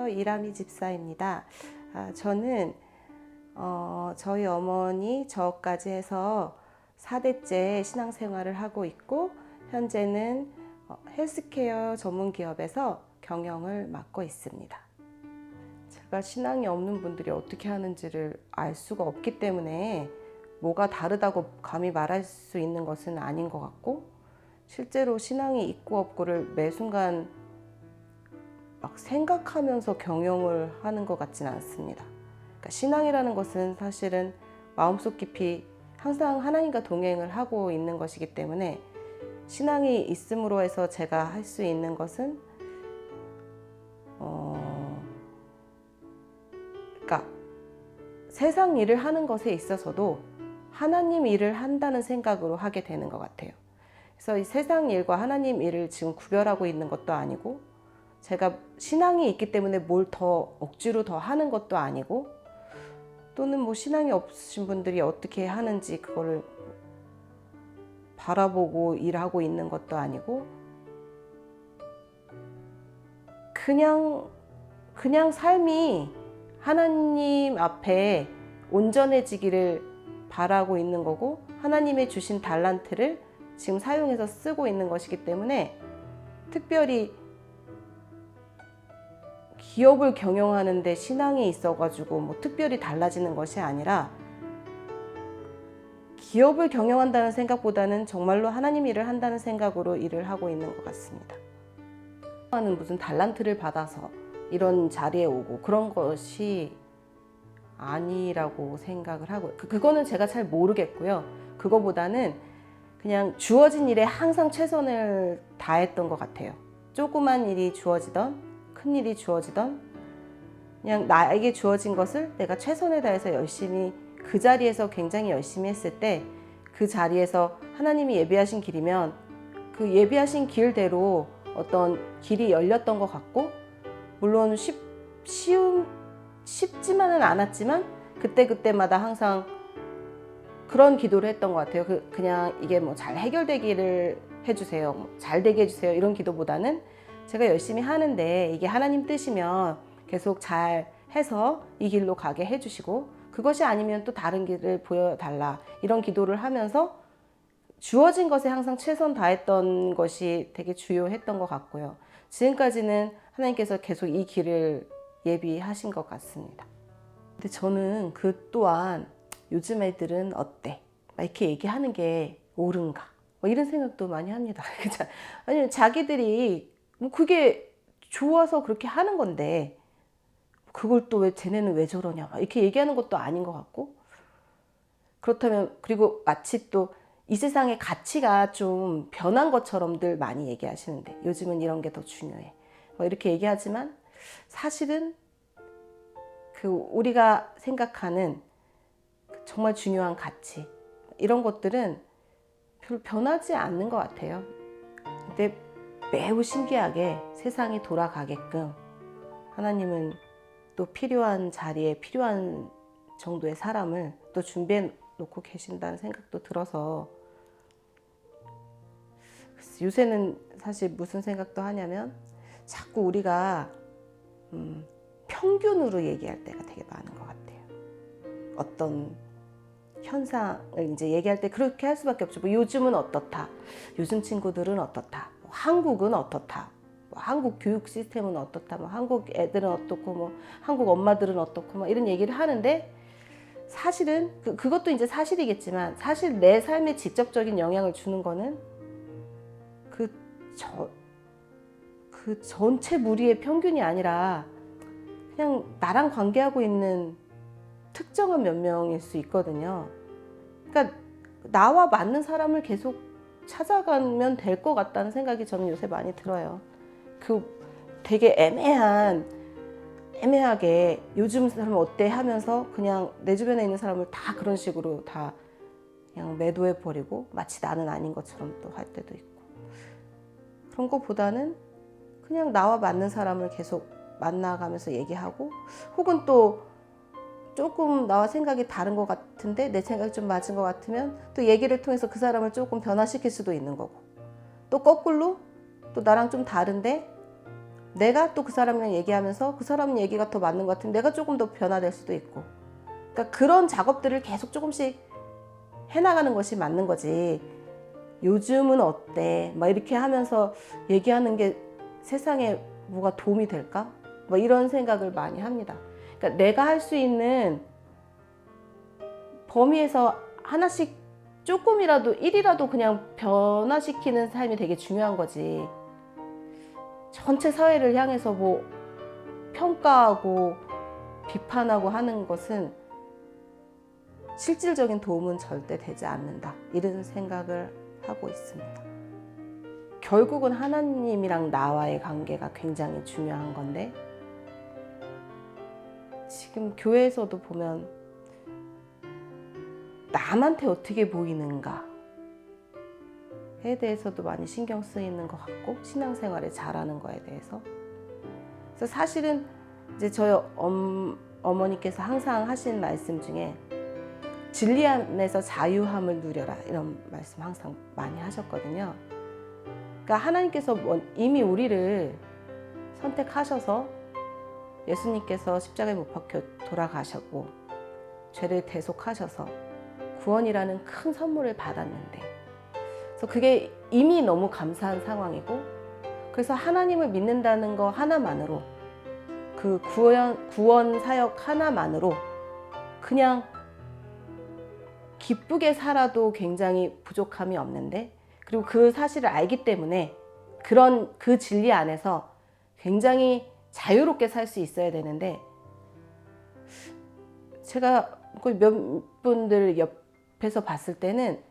안녕하세요. 이라미 집사입니다. 저는 저희 어머니 저까지 해서 4대째 신앙생활을 하고 있고 현재는 헬스케어 전문 기업에서 경영을 맡고 있습니다. 제가 신앙이 없는 분들이 어떻게 하는지를 알 수가 없기 때문에 뭐가 다르다고 감히 말할 수 있는 것은 아닌 것 같고, 실제로 신앙이 있고 없고를 매 순간 막 생각하면서 경영을 하는 것 같지는 않습니다. 그러니까 신앙이라는 것은 사실은 마음속 깊이 항상 하나님과 동행을 하고 있는 것이기 때문에, 신앙이 있음으로 해서 제가 할 수 있는 것은 그러니까 세상 일을 하는 것에 있어서도 하나님 일을 한다는 생각으로 하게 되는 것 같아요. 그래서 이 세상 일과 하나님 일을 지금 구별하고 있는 것도 아니고, 제가 신앙이 있기 때문에 뭘 더 억지로 더 하는 것도 아니고, 또는 뭐 신앙이 없으신 분들이 어떻게 하는지 그거를 바라보고 일하고 있는 것도 아니고, 그냥 삶이 하나님 앞에 온전해지기를 바라고 있는 거고, 하나님의 주신 달란트를 지금 사용해서 쓰고 있는 것이기 때문에, 특별히 기업을 경영하는데 신앙이 있어가지고 뭐 특별히 달라지는 것이 아니라, 기업을 경영한다는 생각보다는 정말로 하나님 일을 한다는 생각으로 일을 하고 있는 것 같습니다. 무슨 달란트를 받아서 이런 자리에 오고 그런 것이 아니라고 생각을 하고요. 그거는 제가 잘 모르겠고요. 그거보다는 그냥 주어진 일에 항상 최선을 다했던 것 같아요. 조그만 일이 주어지던 큰 일이 주어지던 그냥 나에게 주어진 것을 내가 최선을 다해서 열심히, 그 자리에서 굉장히 열심히 했을 때, 그 자리에서 하나님이 예비하신 길이면 그 예비하신 길대로 어떤 길이 열렸던 것 같고, 물론 쉽지만은 않았지만 그때마다 항상 그런 기도를 했던 것 같아요. 그냥 이게 뭐 잘 해결되기를 해주세요, 뭐 잘 되게 해주세요, 이런 기도보다는 제가 열심히 하는데 이게 하나님 뜻이면 계속 잘 해서 이 길로 가게 해주시고, 그것이 아니면 또 다른 길을 보여달라, 이런 기도를 하면서 주어진 것에 항상 최선 다했던 것이 되게 주요했던 것 같고요. 지금까지는 하나님께서 계속 이 길을 예비하신 것 같습니다. 근데 저는 그 또한 요즘 애들은 어때? 막 이렇게 얘기하는 게 옳은가? 뭐 이런 생각도 많이 합니다. 아니, 자기들이 뭐 그게 좋아서 그렇게 하는 건데 그걸 또 왜 쟤네는 왜 저러냐, 막 이렇게 얘기하는 것도 아닌 것 같고, 그렇다면 그리고 마치 또 이 세상의 가치가 좀 변한 것처럼들 많이 얘기하시는데, 요즘은 이런 게 더 중요해, 뭐 이렇게 얘기하지만 사실은 그 우리가 생각하는 정말 중요한 가치, 이런 것들은 별로 변하지 않는 것 같아요. 근데 매우 신기하게 세상이 돌아가게끔 하나님은 또 필요한 자리에 필요한 정도의 사람을 또 준비해 놓고 계신다는 생각도 들어서, 요새는 사실 무슨 생각도 하냐면, 자꾸 우리가 평균으로 얘기할 때가 되게 많은 것 같아요. 어떤 현상을 이제 얘기할 때 그렇게 할 수밖에 없죠. 뭐 요즘은 어떻다, 요즘 친구들은 어떻다, 뭐 한국은 어떻다, 뭐 한국 교육 시스템은 어떻다, 뭐 한국 애들은 어떻고, 뭐 한국 엄마들은 어떻고, 뭐 이런 얘기를 하는데, 사실은 그것도 이제 사실이겠지만, 사실 내 삶에 직접적인 영향을 주는 거는 그 전체 무리의 평균이 아니라 그냥 나랑 관계하고 있는 특정한 몇 명일 수 있거든요. 그러니까 나와 맞는 사람을 계속 찾아가면 될 것 같다는 생각이 저는 요새 많이 들어요. 되게 애매하게 요즘 사람 어때 하면서 그냥 내 주변에 있는 사람을 다 그런 식으로 다 그냥 매도해 버리고, 마치 나는 아닌 것처럼 또 할 때도 있고, 그런 것보다는 그냥 나와 맞는 사람을 계속 만나가면서 얘기하고, 혹은 또 조금 나와 생각이 다른 것 같은데 내 생각이 좀 맞은 것 같으면 또 얘기를 통해서 그 사람을 조금 변화시킬 수도 있는 거고, 또 거꾸로 또 나랑 좀 다른데 내가 또 그 사람이랑 얘기하면서 그 사람 얘기가 더 맞는 것 같으면 내가 조금 더 변화될 수도 있고, 그러니까 그런 작업들을 계속 조금씩 해나가는 것이 맞는 거지. 요즘은 어때? 막 이렇게 하면서 얘기하는 게 세상에 뭐가 도움이 될까? 뭐 이런 생각을 많이 합니다. 그러니까 내가 할 수 있는 범위에서 하나씩 조금이라도 일이라도 그냥 변화시키는 삶이 되게 중요한 거지. 전체 사회를 향해서 뭐 평가하고 비판하고 하는 것은 실질적인 도움은 절대 되지 않는다. 이런 생각을 하고 있습니다. 결국은 하나님이랑 나와의 관계가 굉장히 중요한 건데, 지금 교회에서도 보면 남한테 어떻게 보이는가에 대해서도 많이 신경 쓰이는 것 같고, 신앙생활을 잘하는 거에 대해서. 그래서 사실은 이제 저희 어머니께서 항상 하신 말씀 중에 진리 안에서 자유함을 누려라, 이런 말씀 항상 많이 하셨거든요. 그러니까 하나님께서 이미 우리를 선택하셔서 예수님께서 십자가에 못 박혀 돌아가셨고 죄를 대속하셔서 구원이라는 큰 선물을 받았는데, 그래서 그게 이미 너무 감사한 상황이고, 그래서 하나님을 믿는다는 거 하나만으로, 그 구원 사역 하나만으로 그냥 기쁘게 살아도 굉장히 부족함이 없는데, 그리고 그 사실을 알기 때문에 그 진리 안에서 굉장히 자유롭게 살 수 있어야 되는데, 제가 거의 몇 분들 옆에서 봤을 때는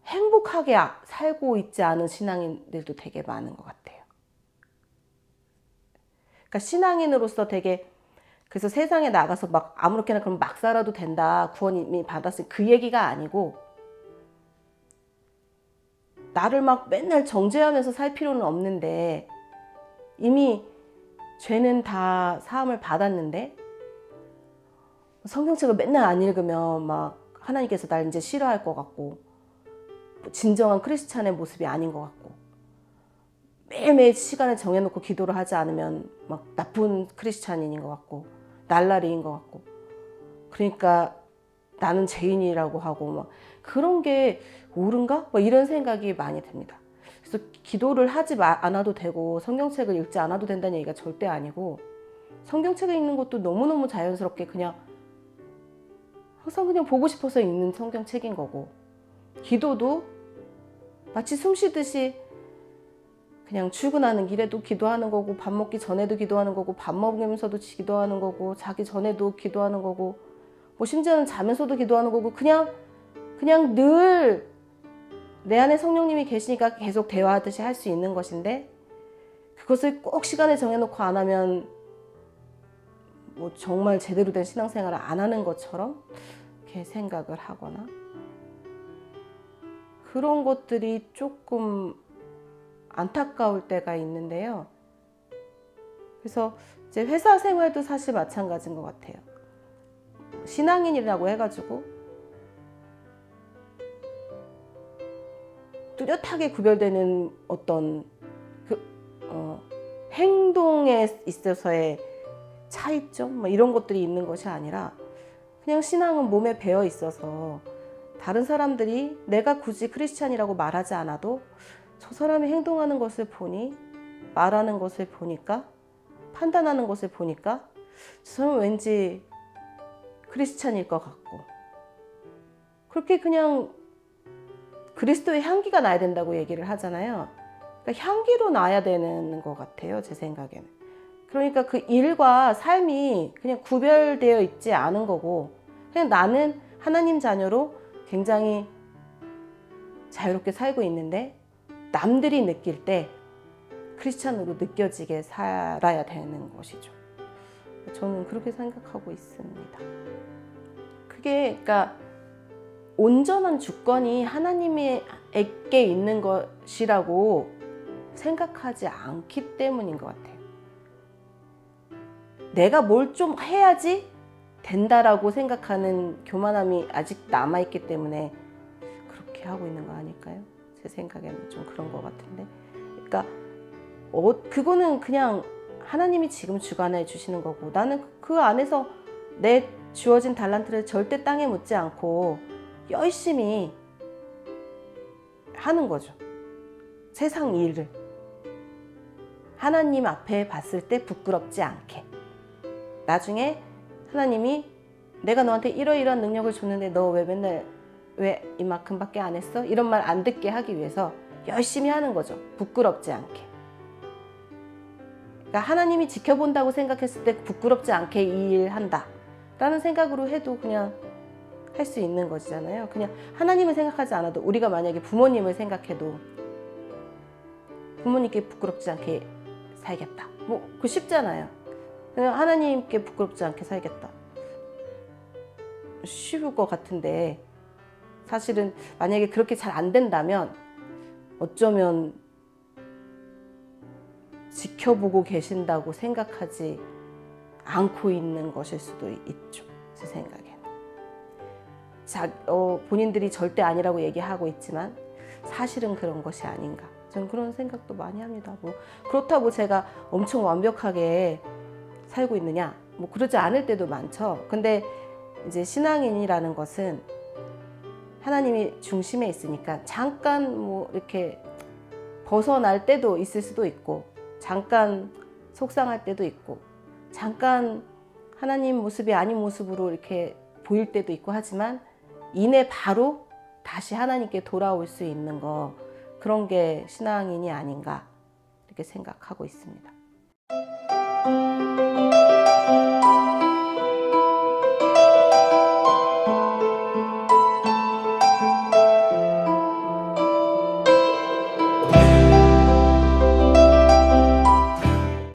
행복하게 살고 있지 않은 신앙인들도 되게 많은 것 같아요. 그러니까 신앙인으로서 되게, 그래서 세상에 나가서 막 아무렇게나 그럼 막 살아도 된다, 구원 이미 받았으니, 그 얘기가 아니고, 나를 막 맨날 정죄하면서 살 필요는 없는데, 이미 죄는 다 사함을 받았는데, 성경책을 맨날 안 읽으면 막 하나님께서 날 이제 싫어할 것 같고, 진정한 크리스찬의 모습이 아닌 것 같고, 매일매일 시간을 정해놓고 기도를 하지 않으면 막 나쁜 크리스찬인인 것 같고, 날라리인 것 같고, 그러니까 나는 죄인이라고 하고, 막 그런 게 옳은가? 막 이런 생각이 많이 듭니다. 그래서 기도를 하지 않아도 되고 성경책을 읽지 않아도 된다는 얘기가 절대 아니고, 성경책을 읽는 것도 너무너무 자연스럽게 그냥 항상 그냥 보고 싶어서 읽는 성경책인 거고, 기도도 마치 숨 쉬듯이 그냥 출근하는 길에도 기도하는 거고, 밥 먹기 전에도 기도하는 거고, 밥 먹으면서도 기도하는 거고, 자기 전에도 기도하는 거고, 뭐 심지어는 자면서도 기도하는 거고, 그냥 늘 내 안에 성령님이 계시니까 계속 대화하듯이 할 수 있는 것인데, 그것을 꼭 시간을 정해놓고 안 하면 뭐 정말 제대로 된 신앙생활을 안 하는 것처럼 이렇게 생각을 하거나, 그런 것들이 조금 안타까울 때가 있는데요. 그래서 이제 회사 생활도 사실 마찬가지인 것 같아요. 신앙인이라고 해가지고 뚜렷하게 구별되는 어떤 행동에 있어서의 차이점, 뭐 이런 것들이 있는 것이 아니라, 그냥 신앙은 몸에 배어 있어서 다른 사람들이 내가 굳이 크리스찬이라고 말하지 않아도 저 사람이 행동하는 것을 보니, 말하는 것을 보니까, 판단하는 것을 보니까 저 사람은 왠지 크리스찬일 것 같고, 그렇게 그냥 그리스도의 향기가 나야 된다고 얘기를 하잖아요. 그러니까 향기로 나야 되는 것 같아요, 제 생각에는. 그러니까 그 일과 삶이 그냥 구별되어 있지 않은 거고, 그냥 나는 하나님 자녀로 굉장히 자유롭게 살고 있는데, 남들이 느낄 때 크리스찬으로 느껴지게 살아야 되는 것이죠. 저는 그렇게 생각하고 있습니다. 그게 그러니까 온전한 주권이 하나님에게 있는 것이라고 생각하지 않기 때문인 것 같아요. 내가 뭘 좀 해야지 된다라고 생각하는 교만함이 아직 남아있기 때문에 그렇게 하고 있는 거 아닐까요? 제 생각에는 좀 그런 것 같은데. 그러니까 그거는 그냥 하나님이 지금 주관해 주시는 거고 나는 그 안에서 내 주어진 달란트를 절대 땅에 묻지 않고 열심히 하는 거죠. 세상 일을 하나님 앞에 봤을 때 부끄럽지 않게. 나중에 하나님이 내가 너한테 이러이러한 능력을 줬는데 너 왜 맨날 왜 이만큼밖에 안 했어? 이런 말 안 듣게 하기 위해서 열심히 하는 거죠. 부끄럽지 않게. 그러니까 하나님이 지켜본다고 생각했을 때 부끄럽지 않게 이 일 한다 라는 생각으로 해도 그냥 할 수 있는 것이잖아요. 그냥 하나님을 생각하지 않아도 우리가 만약에 부모님을 생각해도 부모님께 부끄럽지 않게 살겠다. 뭐 그 쉽잖아요. 그냥 하나님께 부끄럽지 않게 살겠다. 쉬울 것 같은데 사실은 만약에 그렇게 잘 안 된다면 어쩌면 지켜보고 계신다고 생각하지 않고 있는 것일 수도 있죠. 제 생각에는. 본인들이 절대 아니라고 얘기하고 있지만 사실은 그런 것이 아닌가. 전 그런 생각도 많이 합니다. 뭐 그렇다고 제가 엄청 완벽하게 살고 있느냐? 뭐 그러지 않을 때도 많죠. 근데 이제 신앙인이라는 것은 하나님이 중심에 있으니까 잠깐 뭐 이렇게 벗어날 때도 있을 수도 있고 잠깐 속상할 때도 있고 잠깐 하나님 모습이 아닌 모습으로 이렇게 보일 때도 있고 하지만 이내 바로 다시 하나님께 돌아올 수 있는 거 그런 게 신앙인이 아닌가 이렇게 생각하고 있습니다.